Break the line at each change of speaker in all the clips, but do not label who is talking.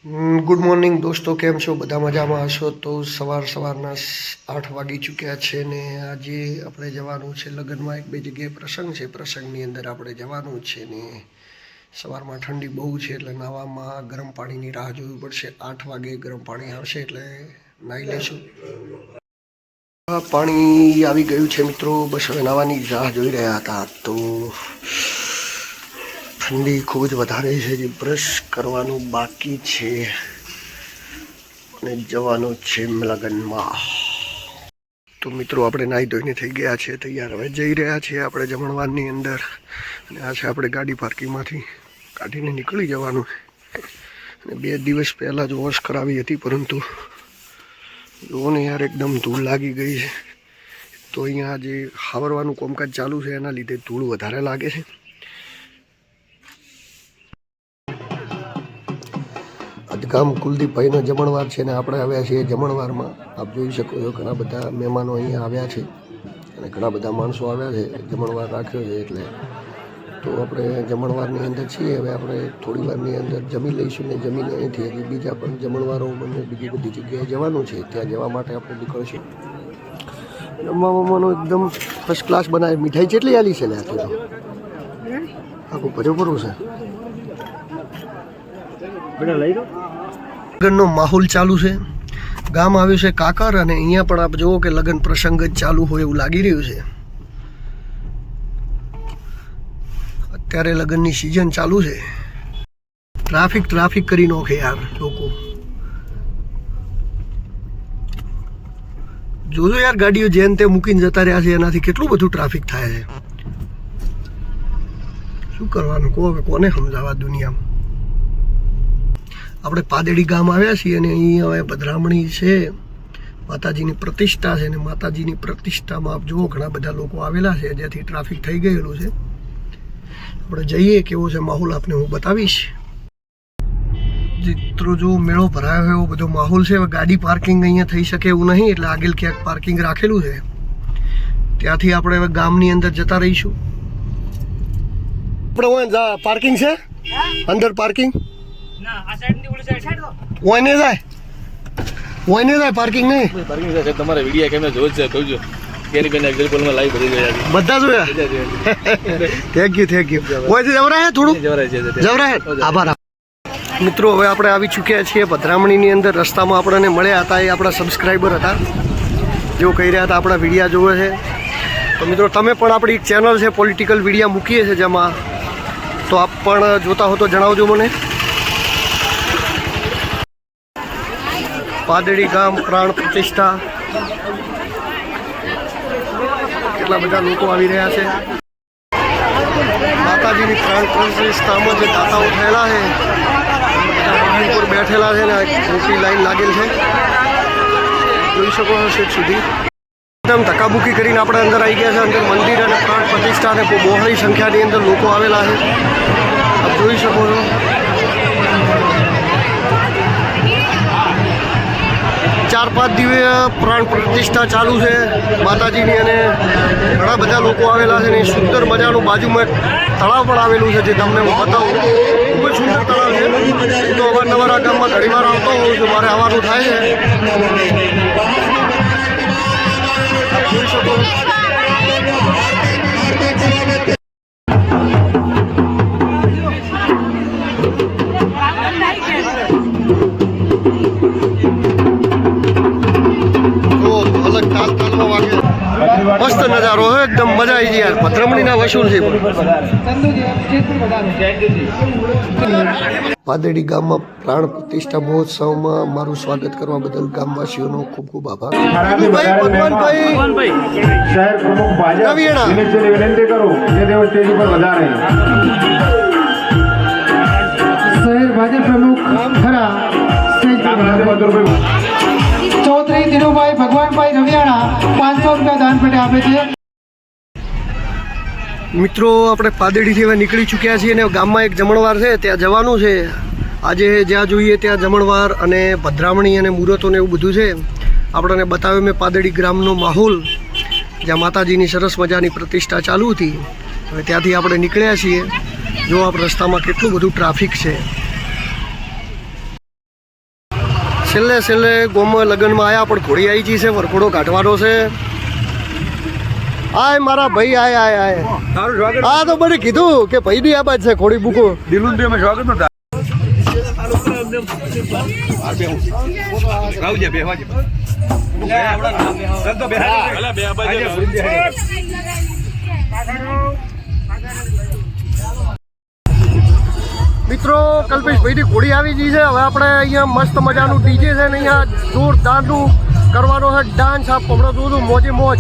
Good morning દોસ્તો, કેમ છો? બધા મજામાં હશો? તો સવારના 8 વાગી ચૂક્યા છે ને આજે આપણે જવાનું છે લગ્નમાં. એક બે જગ્યાએ પ્રસંગ છે, પ્રસંગની અંદર આપણે જવાનું છે ને સવારમાં ઠંડી બહુ છે એટલે નાવામાં ગરમ પાણીની રાહ જોવી પડશે. 8 વાગે ગરમ પાણી આવશે એટલે નાહી લઈશું. પાણી આવી ગયું છે મિત્રો, બસ હવે નાવાની રાહ જોઈ રહ્યા હતા. તો ઠંડી ખૂબ જ વધારે છે, જે બ્રશ કરવાનું બાકી છે અને જવાનું છે લગ્નમાં. તો મિત્રો આપણે નાહી ધોઈને થઈ ગયા છે તૈયાર, હવે જઈ રહ્યા છીએ આપણે જમણવારની અંદર. અને આ છે આપણે ગાડી પાર્કિંગમાંથી કાઢીને નીકળી જવાનું. અને 2 દિવસ પહેલાં જ વોશ કરાવી હતી, પરંતુ જુઓ ને યાર, એકદમ ધૂળ લાગી ગઈ છે. તો અહીંયા જે હાવરવાનું કામકાજ ચાલુ છે એના લીધે ધૂળ વધારે લાગે છે. ગામ કુલદીપભાઈનો જમણવાર છે ને આપણે આવ્યા છીએ જમણવારમાં. આપ જોઈ શકો છો ઘણા બધા મહેમાનો અહીંયા આવ્યા છે અને ઘણા બધા માણસો આવ્યા છે. જમણવાર રાખ્યો છે એટલે તો આપણે જમણવારની અંદર છીએ. હવે આપણે થોડી વારની અંદર જમી લઈશું ને જમીને અહીંથી હજી બીજા પણ જમણવારો મને બીજી બધી જગ્યાએ જવાનું છે, ત્યાં જવા માટે આપણે નીકળશું. જમવામાં એકદમ ફર્સ્ટ ક્લાસ બનાવે. મીઠાઈ કેટલી આલી છે ને આથી તો આખું ભરેપરું છે. લગ્નનો માહોલ ચાલુ છે. ગામ આવ્યું છે કાકર અને અહીંયા પણ આપ જુઓ કે લગ્ન પ્રસંગ જ ચાલુ હોય એવું લાગી રહ્યું છે. અત્યારે લગ્નની સિઝન ચાલુ છે. ટ્રાફિક કરી નાખે યાર લોકો. જોજો યાર, ગાડીઓ જેન તે મૂકીને જતા રહ્યા છે, એનાથી કેટલું બધું ટ્રાફિક થાય છે. શું કરવાનું કહો, હવે કોને સમજાવવા દુનિયામાં. આપણે પાદેડી ગામ આવ્યા છીએ અને અહીં હવે પધરામણી છે, માતાજીની પ્રતિષ્ઠા છે. અને માતાજીની પ્રતિષ્ઠામાં આપ જુઓ ઘણા બધા લોકો આવેલા છે, જ્યાંથી ટ્રાફિક થઈ ગયેલું છે. આપણે જઈએ, કેવો છે માહોલ આપને હું બતાવીશ. ચિત્રો જો મેળો ભરાયો હોય એવો બધો માહોલ છે. હવે ગાડી પાર્કિંગ અહીંયા થઈ શકે એવું નહીં, એટલે આગળ ક્યાંક પાર્કિંગ રાખેલું છે, ત્યાંથી આપણે હવે ગામની અંદર જતા રહીશું. આપણે પાર્કિંગ છે અંદર, પાર્કિંગ ઓઈને જાય પાર્કિંગ નહીં.
પાર્કિંગ છે તમારે વિડિયો કેમે જોજ છે જોજો. કેરીબેન એક્ઝામ્પલમાં લાઈવ કરી રહ્યા છે,
બધા જોયા. થેન્ક યુ ઓયથી જવરાય થોડું જવરાય. આભાર. મિત્રો હવે આપણે આવી ચૂક્યા છીએ પધરામણીની અંદર. રસ્તામાં આપણને મળ્યા હતા, એ આપણા સબસ્ક્રાઈબર હતા, જેઓ કહી રહ્યા હતા આપણા વિડીયા જોવે છે. તો મિત્રો તમે પણ આપણી એક ચેનલ છે પોલિટિકલ વિડીયા મૂકીએ છીએ જેમાં, તો આપ પણ જોતા હો તો જણાવજો મને. પાદેડી ગામ પ્રાણ પ્રતિષ્ઠા, કેટલા બધા લોકો આવી રહ્યા છે. માતાજીની પ્રાણ પ્રતિષ્ઠામાં જે દાતાઓ થયેલા છે ઉપર બેઠેલા છે ને મોટી લાઈન લાગેલ છે, જોઈ શકો છો સીટ સુધી. એકદમ ધક્કાબુક્કી કરીને આપણે અંદર આવી ગયા છે. અંદર મંદિર અને પ્રાણ પ્રતિષ્ઠા અને બહોળી સંખ્યાની અંદર લોકો આવેલા છે, આપ જોઈ શકો છો. 4-5 દિવસ પ્રાણ પ્રતિષ્ઠા ચાલુ છે માતાજીની અને ઘણા બધા લોકો આવેલા છે. ને સુંદર મજાનું બાજુમાં તળાવ પણ આવેલું છે, જે તમને હું બતાવું. ખૂબ જ સુંદર તળાવ છે. હું તો અવારનવાર આ ગામમાં ઘણી વાર આવતો હોઉં છું, મારે આવવાનું થાય છે. જોઈ શકો મસ્ત નજારો છે, એકદમ મજા આવી ગઈ યાર. પધરામણીના વસૂલ છે. પાદેડી ગામમાં પ્રાણ પ્રતિષ્ઠા મહોત્સવમાં મારું સ્વાગત કરવા બદલ ગામવાસીઓનો ખૂબ ખૂબ આભાર.
શહેર પ્રમુખ ભાજપ વિનંતી કરું કે તેઓ સ્ટેજ ઉપર વધારે. શહેર ભાજપ પ્રમુખ ખરા સ્ટેજ પર ચૌધરી ધીરુભાઈ ભગવાનભાઈ રવિયાણા 500 રૂપિયા દાન પેટે આપે છે.
મિત્રો આપણે પાદેડીથી હવે નીકળી ચૂક્યા છીએ અને ગામમાં એક જમણવાર છે, ત્યાં જવાનું છે. આજે જ્યાં જોઈએ ત્યાં જમણવાર અને પધરામણી અને મુહૂર્તો ને એવું બધું છે. આપણને બતાવ્યો મેં પાદેડી ગ્રામનો માહોલ, જ્યાં માતાજીની સરસ મજાની પ્રતિષ્ઠા ચાલુ હતી. હવે ત્યાંથી આપણે નીકળ્યા છીએ. જો આપ રસ્તામાં કેટલું બધું ટ્રાફિક છે. છેલ્લે ગોમાં લગ્નમાં આવ્યા પણ ઘોડી આવી ગઈ છે, વરઘોડો કાઢવાનો છે. આય મારા ભાઈ આય. હા તો મને કીધું કે ભાઈ ની આ બાજ છે ઘોડી બુકો. મિત્રો કલ્પેશભાઈની ઘોડી આવી ગઈ છે. હવે આપણે અહીંયા મસ્ત મજાનું ડીજે છે ને અહીંયા જોરદારનું કરવાનો છે ડાન્સ. આપ હમણાં જોયું મોજે મોજ.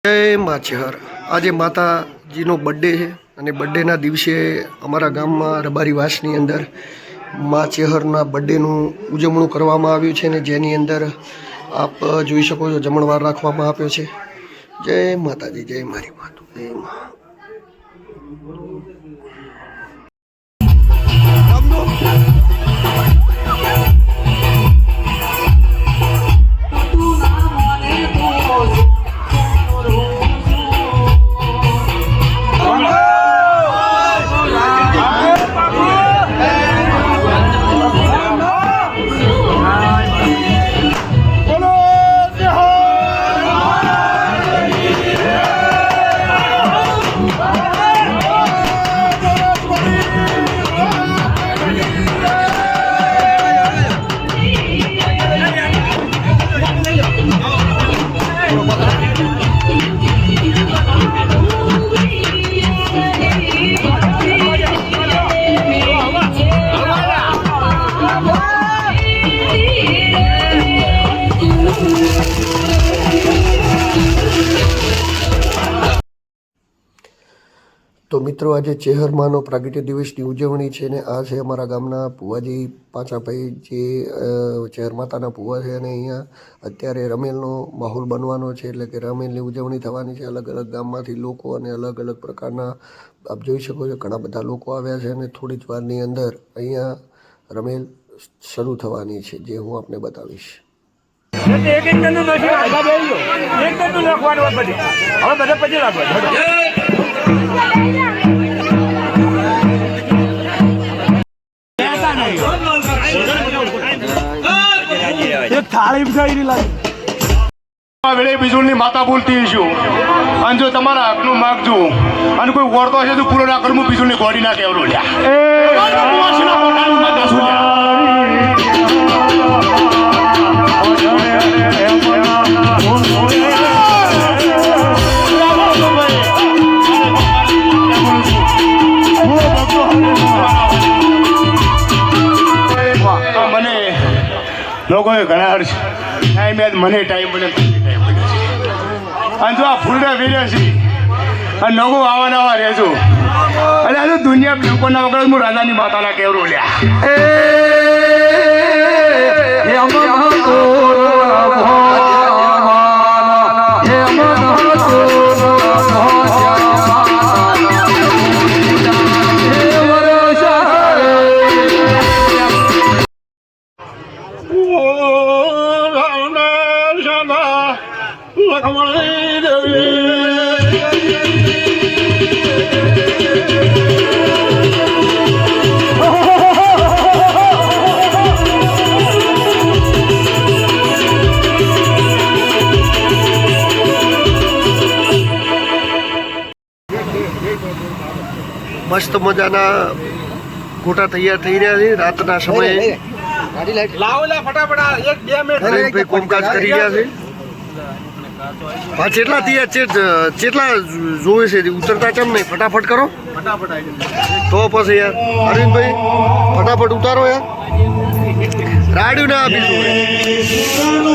જય માછેહર. આજે માતાજીનો બર્થડે છે અને બર્થડેના દિવસે અમારા ગામમાં રબારી વાસની અંદર માછેહરના બર્થડેનું ઉજવણું કરવામાં આવ્યું છે ને જેની અંદર આપ જોઈ શકો છો જમણવાર રાખવામાં આવ્યો છે. જય માતાજી, જય મારી માતું, જય મા. તો મિત્રો આજે ચેહરમાનો પ્રાગટ્ય દિવસની ઉજવણી છે ને આ છે અમારા ગામના ભુવાજી પાંચાભાઈ જે ચેહર માતાના ભુવા છે અને અહીંયા અત્યારે રમેલનો માહોલ બનવાનો છે એટલે કે રમેલની ઉજવણી થવાની છે. અલગ અલગ ગામમાંથી લોકો અને અલગ અલગ પ્રકારના આપ જોઈ શકો છો ઘણા બધા લોકો આવ્યા છે અને થોડી જ વારની અંદર અહીંયા રમેલ શરૂ થવાની છે જે હું આપને બતાવીશ.
થાળી વીજળની માતા બોલતી છું અને જો તમારા હકનું માગજો અને કોઈ વળતો હશે તો પૂરો ના કરું હું બીજું ગોળી ના કેવડું મને લોકોએ ઘણા હર્ષ ટાઈમ યાદ મને ટાઈમ મને અને જો આ ફૂલડા વેર્યા છે અને નવું આવા નવા રહેજો અને આ તો દુનિયા લોકોના વગર હું રાજાની માતાના કેવડું લ્યા
મસ્ત મજાના ગોટા તૈયાર થઈ રહ્યા છે રાતના સમયે હરેશભાઈ કોમકાજ કરી રહ્યા છે હા કેટલા તૈયાર છે કેટલા જોવે છે ઉતરતા કેમ નહીં ફટાફટ કરો તો પછી યાર અરવિંદભાઈ ફટાફટ ઉતારો યાર રાડ્યું ના આપીશું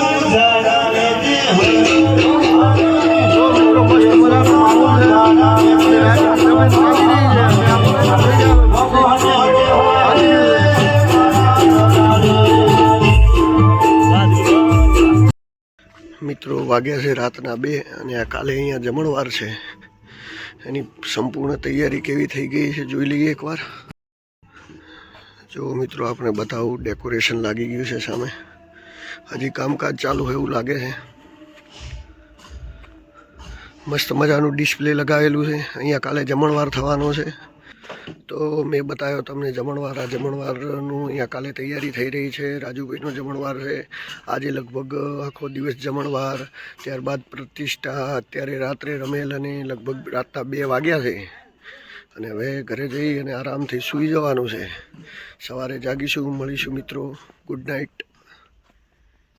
મિત્રો વાગ્યા છે રાતના 2 અને આ કાલે અહીંયા જમણવાર છે એની સંપૂર્ણ તૈયારી કેવી થઈ ગઈ છે જોઈ લઈએ એકવાર જો મિત્રો આપણે બતાવું ડેકોરેશન લાગી ગયું છે સામે હજી કામકાજ ચાલુ હોય એવું લાગે છે મસ્ત મજાનું ડિસ્પ્લે લગાવેલું છે અહીંયા કાલે જમણવાર થવાનો છે તો મેં બતાવ્યો તમને જમણવાર આ જમણવારનું અહીંયા કાલે તૈયારી થઈ રહી છે રાજુભાઈનો જમણવાર છે આજે લગભગ આખો દિવસ જમણવાર ત્યારબાદ પ્રતિષ્ઠા અત્યારે રાત્રે રમેલ અને લગભગ રાતના 2 વાગ્યા છે અને હવે ઘરે જઈ અને આરામથી સૂઈ જવાનું છે સવારે જાગીશું મળીશું મિત્રો ગુડ નાઇટ